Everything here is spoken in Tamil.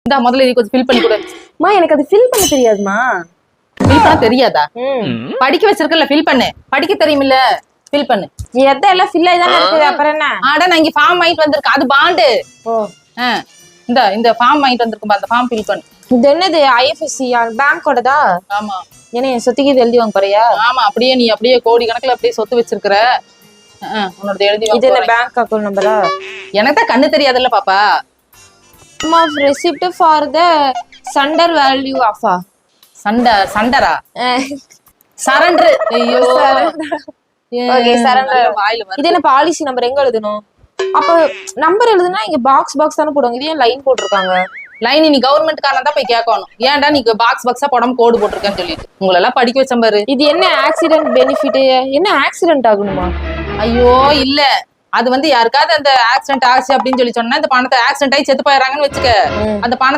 இந்த முதல்ல இது கொஞ்சம் ஃபில் பண்ணி கொடு. எனக்கு அது ஃபில் பண்ண தெரியாதுமா. ஃபில் பண்ண தெரியாதா? படிக்க வச்சிருக்கல, ஃபில் பண்ணு. படிக்க தெரியுமில்ல, ஃபில் பண்ணு. எல்லாம் ஃபில் ஆகி தானே இருக்குது, அப்புறம் என்ன? ஆடா நான் இங்க ஃபார்ம் வாங்கிட்டு வந்திருக்கேன், அது பாண்டு. இந்த ஃபார்ம் வாங்கிட்டு வந்திருக்கும், அந்த ஃபார்ம் ஃபில் பண்ணு. இது என்னது? ஐஎஃப்எஸ்சி பேங்கோடதா? ஆமா. ஏன்னா என் சொத்துக்கு இது எழுதி வாங்க போறியா? ஆமா, அப்படியே நீ அப்படியே கோடி கணக்குல அப்படியே சொத்து வச்சிருக்கிற. உன்னோட எழுதி வாங்க. இது என்ன பேங்க் அக்கவுண்ட் நம்பரா? எனக்கு தான் கண்ணு தெரியாதுல்ல பாப்பா. of receipt for the sender value of சண்டரா சரண்டர். ஐயோ ஓகே சரண்டர். வாயில வருது. இது என்ன பாலிசி நம்பர் எங்க எழுதணும்? அப்ப நம்பர் எழுதுனா இங்க பாக்ஸ் தானே போடுவாங்க, இது ஏன் லைன் போட்டிருக்காங்க? லைன் நீ கவர்மெண்ட் காரனா தான் போய் கேட்கணும், ஏன்டா நீ பாக்ஸா போடாம கோடு போட்டிருக்கேன்னு சொல்லிட்டு. உங்களை எல்லாம் படிக்க வச்ச பாரு. இது என்ன ஆக்சிடென்ட் பெனிஃபிட்? என்ன ஆக்சிடென்ட் ஆகணுமா? ஐயோ இல்ல, அது வந்து யாருக்காவது அந்த ஆக்சிடென்ட் ஆச்சு அப்படின்னு சொல்லி சொன்னா இந்த பணத்தை ஆக்சிடென்ட் ஆகி செத்து போயிடறாங்கன்னு வச்சுக்க, அந்த பணத்தை